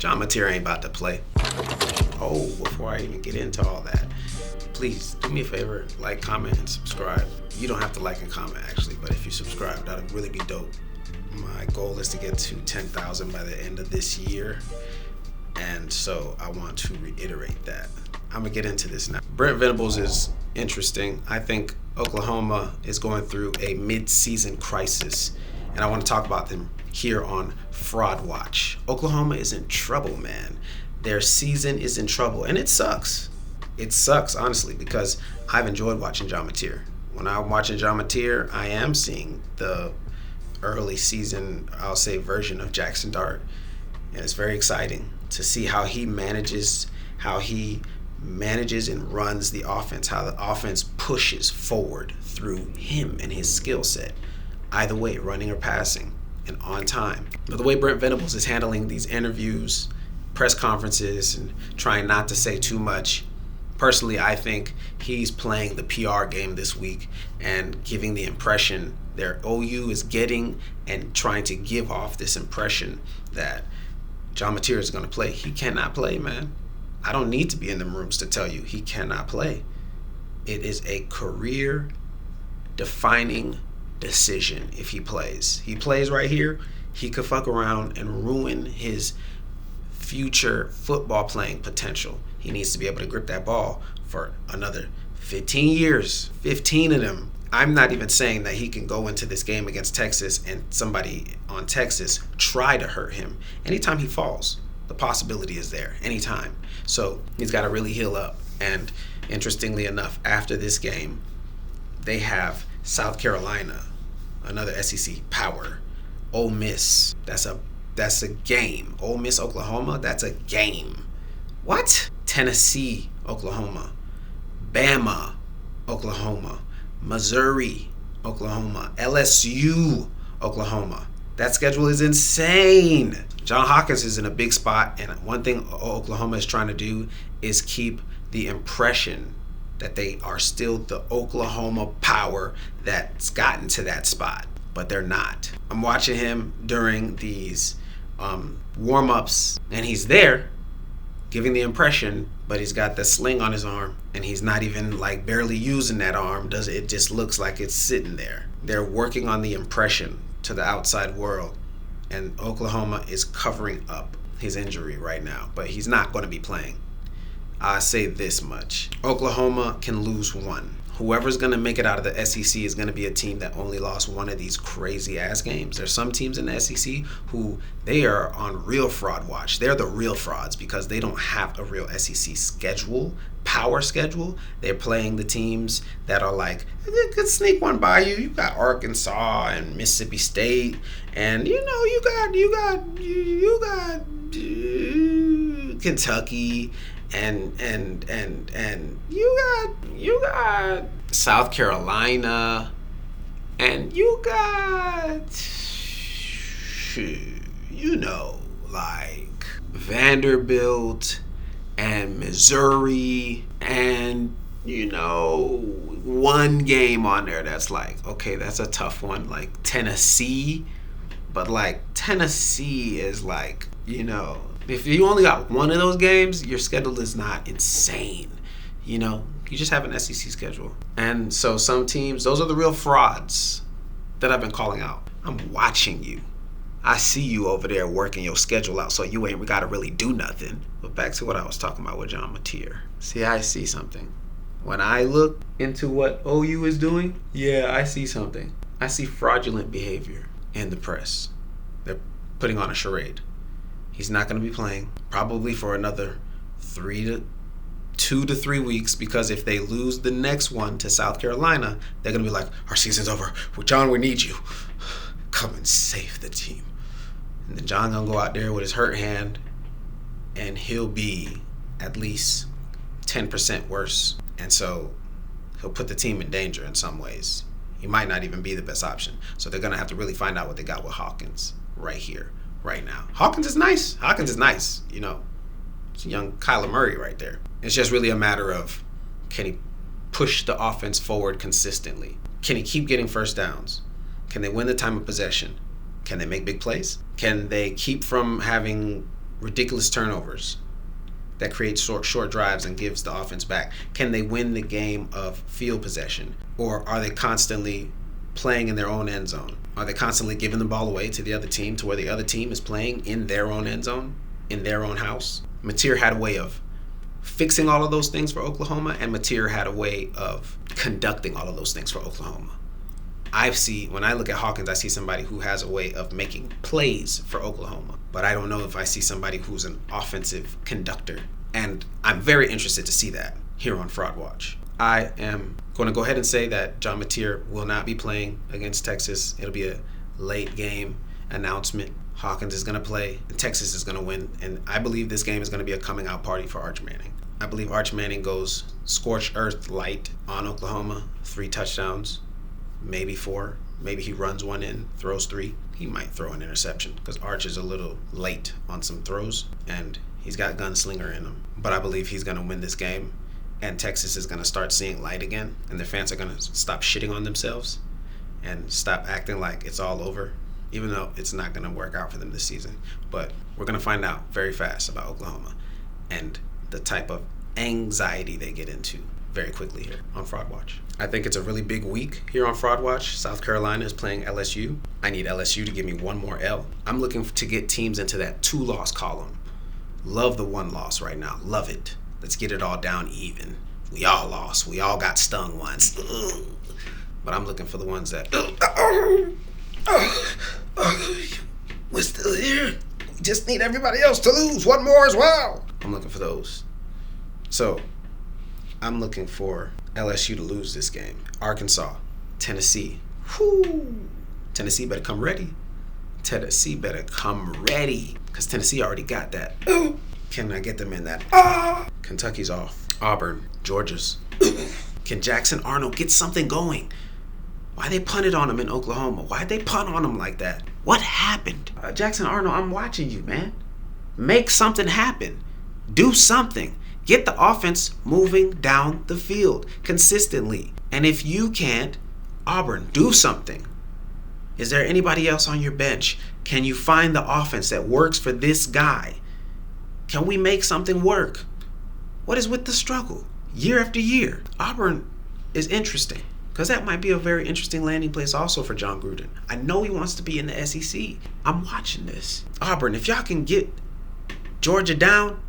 John Mateer ain't about to play. Oh, before I even get into all that, please do me a favor, like, comment, and subscribe. You don't have to like and comment, actually, but if you subscribe, that would really be dope. My goal is to get to 10,000 by the end of this year, and so I want to reiterate that. I'm going to get into this now. Brent Venables is interesting. I think Oklahoma is going through a mid-season crisis, and I want to talk about them here on Fraud Watch. Oklahoma is in trouble, man. Their season is in trouble, and it sucks. It sucks, honestly, because I've enjoyed watching John Mateer. When I'm watching John Mateer, I am seeing the early season, I'll say, version of Jackson Dart, and it's very exciting to see how he manages and runs the offense, how the offense pushes forward through him and his skill set, either way, running or passing, and on time. But the way Brent Venables is handling these interviews, press conferences, and trying not to say too much, personally, I think he's playing the PR game this week and giving the impression their OU is getting and trying to give off this impression that John Mateer is going to play. He cannot play, man. I don't need to be in the rooms to tell you he cannot play. It is a career-defining decision if he plays. He plays right here, he could fuck around and ruin his future football playing potential. He needs to be able to grip that ball for another 15 years, 15 of them. I'm not even saying that he can go into this game against Texas and somebody on Texas try to hurt him. Anytime he falls, the possibility is there, anytime. So he's got to really heal up. And interestingly enough, after this game, they have South Carolina, another SEC power, Ole Miss. That's a game. Ole Miss, Oklahoma, that's a game. What? Tennessee, Oklahoma, Bama, Oklahoma, Missouri, Oklahoma, LSU, Oklahoma. That schedule is insane. John Hawkins is in a big spot, and one thing Oklahoma is trying to do is keep the impression that they are still the Oklahoma power that's gotten to that spot, but they're not. I'm watching him during these warm-ups, and he's there giving the impression, but he's got the sling on his arm, and he's not even like barely using that arm. It just looks like it's sitting there. They're working on the impression to the outside world, and Oklahoma is covering up his injury right now, but he's not going to be playing. I say this much: Oklahoma can lose one. Whoever's going to make it out of the SEC is going to be a team that only lost one of these crazy ass games. There's some teams in the SEC who they are on real fraud watch. They're the real frauds because they don't have a real SEC schedule, power schedule. They're playing the teams that are like, they could sneak one by you. You got Arkansas and Mississippi State, and you got Kentucky. And you got South Carolina, and you got like Vanderbilt and Missouri, and one game on there that's like, okay, that's a tough one, like Tennessee, but like Tennessee is like, if you only got one of those games, your schedule is not insane. You just have an SEC schedule. And so some teams, those are the real frauds that I've been calling out. I'm watching you. I see you over there working your schedule out, so you ain't got to really do nothing. But back to what I was talking about with John Mateer. See, I see something. When I look into what OU is doing, I see something. I see fraudulent behavior in the press. They're putting on a charade. He's not going to be playing probably for another 2 to 3 weeks, because if they lose the next one to South Carolina, they're going to be like, our season's over. Well, John, we need you. Come and save the team. And then John going to go out there with his hurt hand, and he'll be at least 10% worse. And so he'll put the team in danger in some ways. He might not even be the best option. So they're going to have to really find out what they got with Hawkins right here, right now. Hawkins is nice. It's a young Kyler Murray right there. It's just really a matter of, can he push the offense forward consistently? Can he keep getting first downs? Can they win the time of possession? Can they make big plays? Can they keep from having ridiculous turnovers that creates short drives and gives the offense back? Can they win the game of field possession? Or are they constantly playing in their own end zone? Are they constantly giving the ball away to the other team to where the other team is playing in their own end zone, in their own house? Mateer had a way of fixing all of those things for Oklahoma, and Mateer had a way of conducting all of those things for Oklahoma. When I look at Hawkins, I see somebody who has a way of making plays for Oklahoma, but I don't know if I see somebody who's an offensive conductor. And I'm very interested to see that here on Fraud Watch. I am going to go ahead and say that John Mateer will not be playing against Texas. It'll be a late game announcement. Hawkins is going to play, and Texas is going to win. And I believe this game is going to be a coming out party for Arch Manning. I believe Arch Manning goes scorched earth light on Oklahoma, 3 touchdowns, maybe 4. Maybe he runs one in, throws 3. He might throw an interception because Arch is a little late on some throws, and he's got gunslinger in him. But I believe he's going to win this game, and Texas is going to start seeing light again, and their fans are going to stop shitting on themselves and stop acting like it's all over, even though it's not going to work out for them this season. But we're going to find out very fast about Oklahoma and the type of anxiety they get into very quickly here on Fraud Watch. I think it's a really big week here on Fraud Watch. South Carolina is playing LSU. I need LSU to give me one more L. I'm looking to get teams into that 2-loss column. Love the 1 loss right now. Love it. Let's get it all down even. We all lost. We all got stung once. But I'm looking for the ones that... we're still here. We just need everybody else to lose one more as well. I'm looking for those. So, I'm looking for LSU to lose this game. Arkansas, Tennessee. Whoo! Tennessee better come ready. Tennessee better come ready. Because Tennessee already got that. Can I get them in that? Kentucky's off. Auburn, Georgia's. Can Jackson Arnold get something going? Why they punted on him in Oklahoma? Why'd they punt on him like that? What happened? Jackson Arnold, I'm watching you, man. Make something happen. Do something. Get the offense moving down the field consistently. And if you can't, Auburn, do something. Is there anybody else on your bench? Can you find the offense that works for this guy? Can we make something work? What is with the struggle? Year after year. Auburn is interesting because that might be a very interesting landing place also for John Gruden. I know he wants to be in the SEC. I'm watching this. Auburn, if y'all can get Georgia down,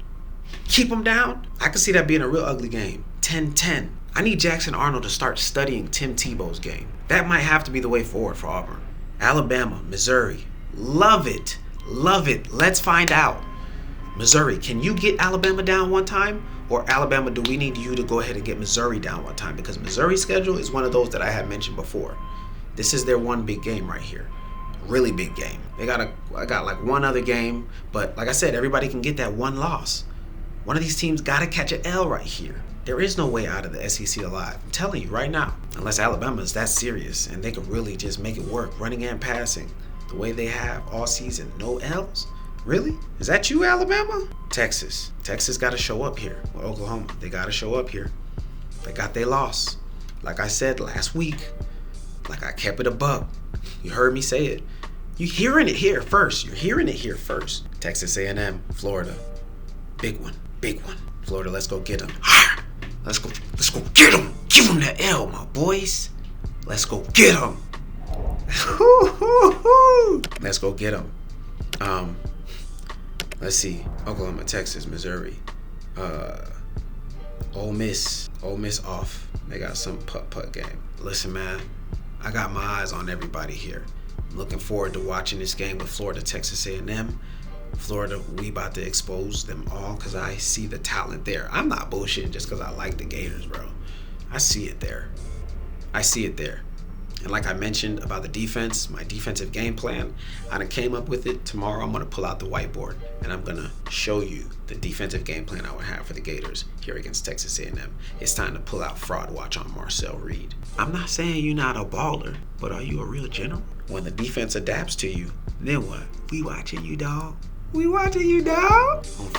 keep them down, I can see that being a real ugly game. 10-10. I need Jackson Arnold to start studying Tim Tebow's game. That might have to be the way forward for Auburn. Alabama, Missouri. Love it. Love it. Let's find out. Missouri, can you get Alabama down one time? Or Alabama, do we need you to go ahead and get Missouri down one time? Because Missouri's schedule is one of those that I had mentioned before. This is their one big game right here. Really big game. I got like one other game, but like I said, everybody can get that 1 loss. One of these teams got to catch an L right here. There is no way out of the SEC alive. I'm telling you right now. Unless Alabama is that serious and they can really just make it work, running and passing the way they have all season. No L's? Really? Is that you, Alabama? Texas. Texas got to show up here with Oklahoma. They got to show up here. They got their loss. Like I said last week, like I kept it a buck. You heard me say it. You're hearing it here first. You're hearing it here first. Texas A&M, Florida. Big one. Big one. Florida, let's go get them. Let's go get them. Give them that L, my boys. Let's go get them. Let's go get them. Let's see. Oklahoma, Texas, Missouri. Ole Miss off. They got some putt game. Listen, man, I got my eyes on everybody here. I'm looking forward to watching this game with Florida, Texas A&M. Florida, we about to expose them all because I see the talent there. I'm not bullshitting just because I like the Gators, bro. I see it there. I see it there. And like I mentioned about the defense, my defensive game plan, I done came up with it. Tomorrow I'm going to pull out the whiteboard and I'm going to show you the defensive game plan I would have for the Gators here against Texas A&M. It's time to pull out Fraud Watch on Marcel Reed. I'm not saying you're not a baller, but are you a real general? When the defense adapts to you, then what? We watching you, dog. We watching you, dog. On